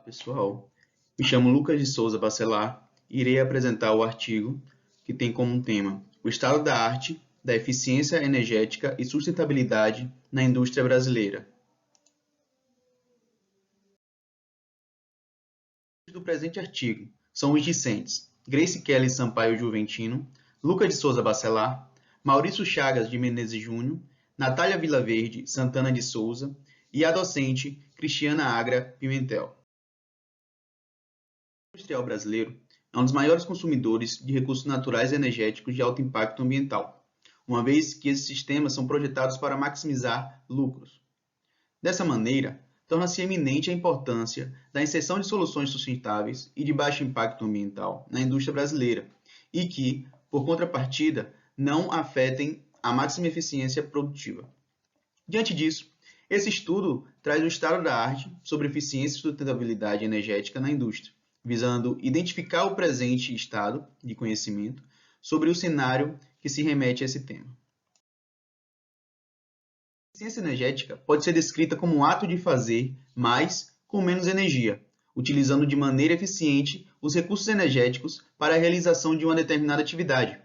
Pessoal, me chamo Lucas de Souza Bacelar e irei apresentar o artigo que tem como tema o estado da arte da eficiência energética e sustentabilidade na indústria brasileira. Os do presente artigo são os discentes Grace Kelly Sampaio Juventino, Lucas de Souza Bacelar, Maurício Chagas de Menezes Júnior, Natália Vilaverde Santana de Souza e a docente Cristiana Agra Pimentel. O industrial brasileiro é um dos maiores consumidores de recursos naturais e energéticos de alto impacto ambiental, uma vez que esses sistemas são projetados para maximizar lucros. Dessa maneira, torna-se eminente a importância da inserção de soluções sustentáveis e de baixo impacto ambiental na indústria brasileira e que, por contrapartida, não afetem a máxima eficiência produtiva. Diante disso, esse estudo traz o estado da arte sobre eficiência e sustentabilidade energética na indústria, visando identificar o presente estado de conhecimento sobre o cenário que se remete a esse tema. A eficiência energética pode ser descrita como um ato de fazer mais com menos energia, utilizando de maneira eficiente os recursos energéticos para a realização de uma determinada atividade.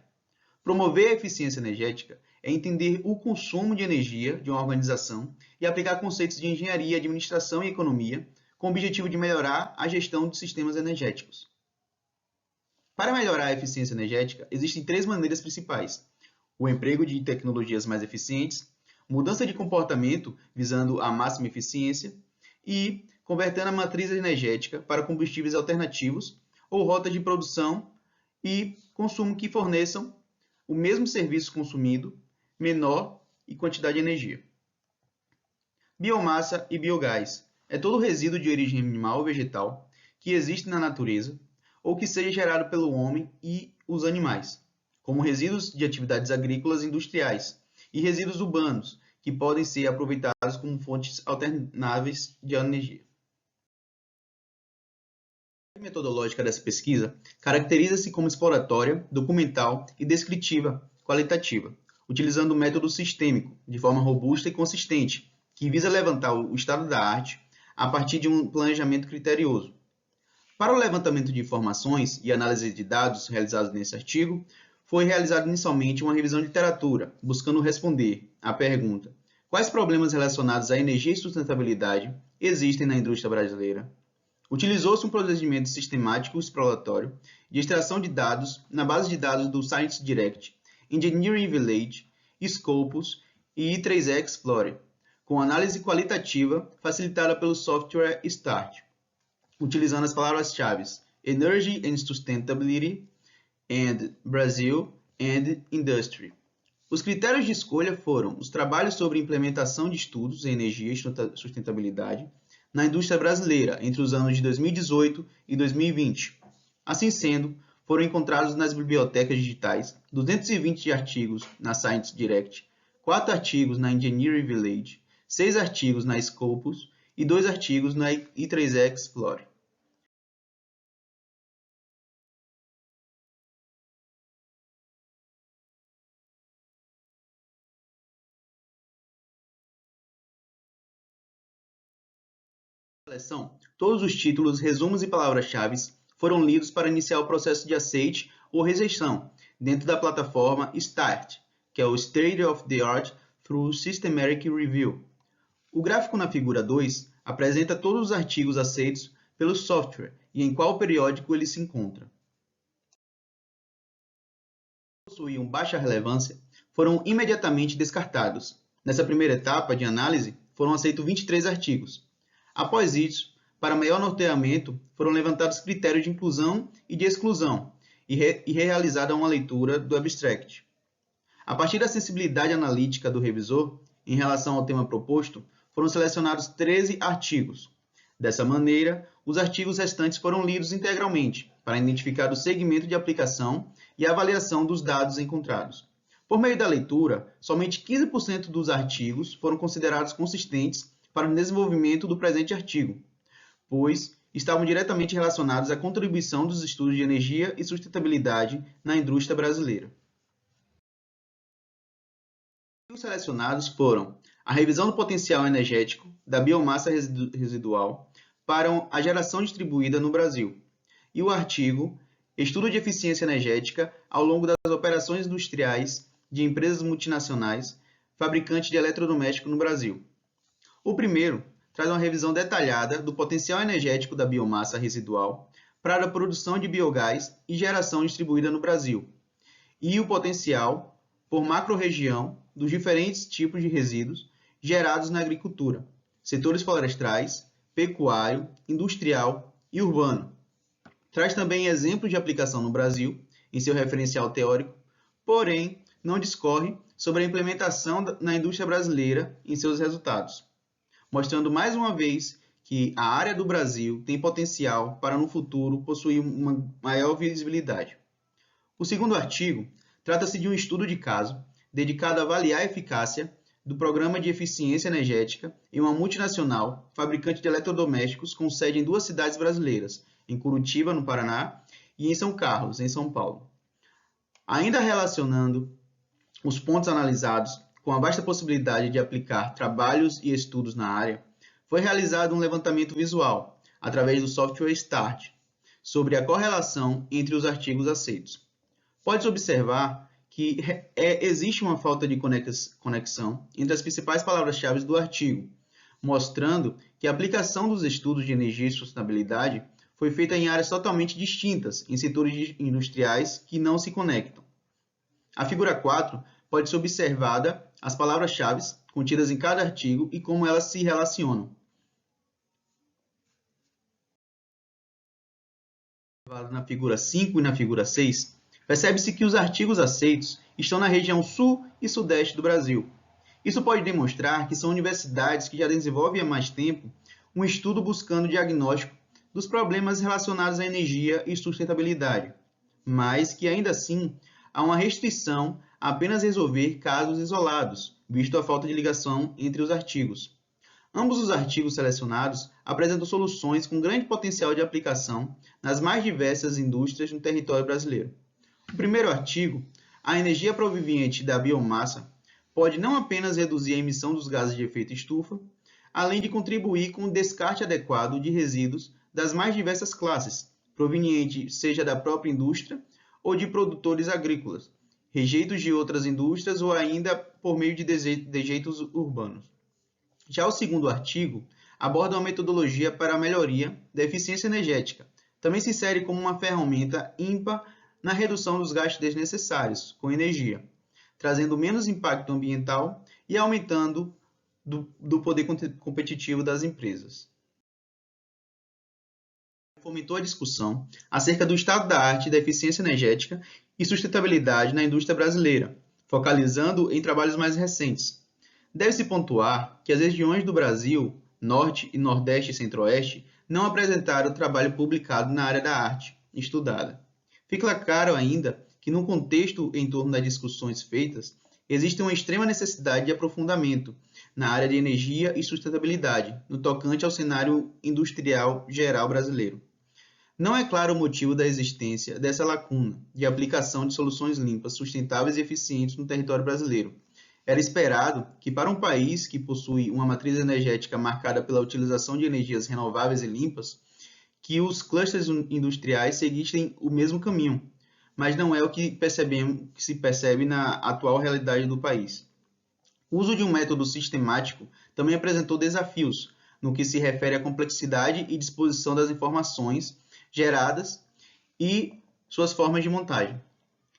Promover a eficiência energética é entender o consumo de energia de uma organização e aplicar conceitos de engenharia, administração e economia com o objetivo de melhorar a gestão de sistemas energéticos. Para melhorar a eficiência energética, existem três maneiras principais: o emprego de tecnologias mais eficientes, mudança de comportamento visando a máxima eficiência e convertendo a matriz energética para combustíveis alternativos ou rotas de produção e consumo que forneçam o mesmo serviço consumido, menor e quantidade de energia. Biomassa e biogás é todo resíduo de origem animal ou vegetal que existe na natureza ou que seja gerado pelo homem e os animais, como resíduos de atividades agrícolas e industriais e resíduos urbanos, que podem ser aproveitados como fontes alternáveis de energia. A metodológica dessa pesquisa caracteriza-se como exploratória, documental e descritiva, qualitativa, utilizando o método sistêmico, de forma robusta e consistente, que visa levantar o estado da arte a partir de um planejamento criterioso. Para o levantamento de informações e análise de dados realizados nesse artigo, foi realizada inicialmente uma revisão de literatura, buscando responder à pergunta: quais problemas relacionados à energia e sustentabilidade existem na indústria brasileira? Utilizou-se um procedimento sistemático exploratório de extração de dados na base de dados do Science Direct, Engineering Village, Scopus e i3E Explorer, com análise qualitativa facilitada pelo software START, utilizando as palavras-chave Energy and Sustainability, and Brazil and Industry. Os critérios de escolha foram os trabalhos sobre implementação de estudos em energia e sustentabilidade na indústria brasileira entre os anos de 2018 e 2020. Assim sendo, foram encontrados nas bibliotecas digitais 220 artigos na Science Direct, 4 artigos na Engineering Village, 6 artigos na Scopus e 2 artigos na i3E Explorer. Seleção, todos os títulos, resumos e palavras-chave foram lidos para iniciar o processo de aceite ou rejeição dentro da plataforma START, que é o State of the Art Through Systematic Review. O gráfico na figura 2 apresenta todos os artigos aceitos pelo software e em qual periódico ele se encontra. Possuíam baixa relevância, foram imediatamente descartados. Nessa primeira etapa de análise, foram aceitos 23 artigos. Após isso, para maior norteamento, foram levantados critérios de inclusão e de exclusão e realizada uma leitura do abstract. A partir da sensibilidade analítica do revisor, em relação ao tema proposto, foram selecionados 13 artigos. Dessa maneira, os artigos restantes foram lidos integralmente, para identificar o segmento de aplicação e avaliação dos dados encontrados. Por meio da leitura, somente 15% dos artigos foram considerados consistentes para o desenvolvimento do presente artigo, pois estavam diretamente relacionados à contribuição dos estudos de energia e sustentabilidade na indústria brasileira. Os selecionados foram a revisão do potencial energético da biomassa residual para a geração distribuída no Brasil. E o artigo Estudo de eficiência energética ao longo das operações industriais de empresas multinacionais fabricantes de eletrodomésticos no Brasil. O primeiro traz uma revisão detalhada do potencial energético da biomassa residual para a produção de biogás e geração distribuída no Brasil, e o potencial por macro-região dos diferentes tipos de resíduos gerados na agricultura, setores florestais, pecuário, industrial e urbano. Traz também exemplos de aplicação no Brasil, em seu referencial teórico, porém não discorre sobre a implementação na indústria brasileira em seus resultados, mostrando mais uma vez que a área do Brasil tem potencial para no futuro possuir uma maior visibilidade. O segundo artigo trata-se de um estudo de caso dedicado a avaliar a eficácia do Programa de Eficiência Energética em uma multinacional fabricante de eletrodomésticos com sede em 2 cidades brasileiras, em Curitiba, no Paraná, e em São Carlos, em São Paulo. Ainda relacionando os pontos analisados com a vasta possibilidade de aplicar trabalhos e estudos na área, foi realizado um levantamento visual, através do software START, sobre a correlação entre os artigos aceitos. Pode-se observar que existe uma falta de conexão entre as principais palavras-chave do artigo, mostrando que a aplicação dos estudos de energia e sustentabilidade foi feita em áreas totalmente distintas, em setores industriais que não se conectam. A figura 4 pode ser observada as palavras-chave contidas em cada artigo e como elas se relacionam. Na figura 5 e na figura 6, percebe-se que os artigos aceitos estão na região sul e sudeste do Brasil. Isso pode demonstrar que são universidades que já desenvolvem há mais tempo um estudo buscando diagnóstico dos problemas relacionados à energia e sustentabilidade, mas que ainda assim há uma restrição a apenas resolver casos isolados, visto a falta de ligação entre os artigos. Ambos os artigos selecionados apresentam soluções com grande potencial de aplicação nas mais diversas indústrias no território brasileiro. O primeiro artigo, a energia proveniente da biomassa, pode não apenas reduzir a emissão dos gases de efeito estufa, além de contribuir com o descarte adequado de resíduos das mais diversas classes, proveniente seja da própria indústria ou de produtores agrícolas, rejeitos de outras indústrias ou ainda por meio de dejeitos urbanos. Já o segundo artigo aborda uma metodologia para a melhoria da eficiência energética. Também se insere como uma ferramenta ímpar na redução dos gastos desnecessários com energia, trazendo menos impacto ambiental e aumentando do poder competitivo das empresas. Fomentou a discussão acerca do estado da arte da eficiência energética e sustentabilidade na indústria brasileira, focalizando em trabalhos mais recentes. Deve-se pontuar que as regiões do Brasil, Norte e Nordeste e Centro-Oeste, não apresentaram trabalho publicado na área da arte estudada. Fica claro ainda que, no contexto em torno das discussões feitas, existe uma extrema necessidade de aprofundamento na área de energia e sustentabilidade, no tocante ao cenário industrial geral brasileiro. Não é claro o motivo da existência dessa lacuna de aplicação de soluções limpas, sustentáveis e eficientes no território brasileiro. Era esperado que, para um país que possui uma matriz energética marcada pela utilização de energias renováveis e limpas, que os clusters industriais seguissem o mesmo caminho, mas não é o que se percebe na atual realidade do país. O uso de um método sistemático também apresentou desafios no que se refere à complexidade e disposição das informações geradas e suas formas de montagem.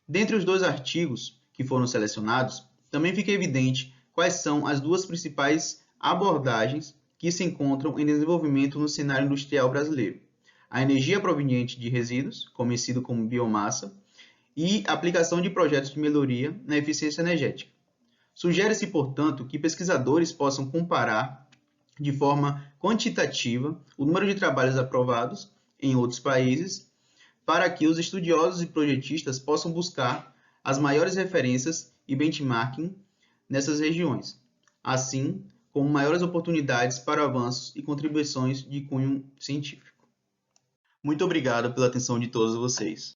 Dentre os 2 artigos que foram selecionados, também fica evidente quais são as 2 principais abordagens que se encontram em desenvolvimento no cenário industrial brasileiro: a energia proveniente de resíduos, conhecido como biomassa, e a aplicação de projetos de melhoria na eficiência energética. Sugere-se, portanto, que pesquisadores possam comparar de forma quantitativa o número de trabalhos aprovados em outros países, para que os estudiosos e projetistas possam buscar as maiores referências e benchmarking nessas regiões, assim como maiores oportunidades para avanços e contribuições de cunho científico. Muito obrigado pela atenção de todos vocês.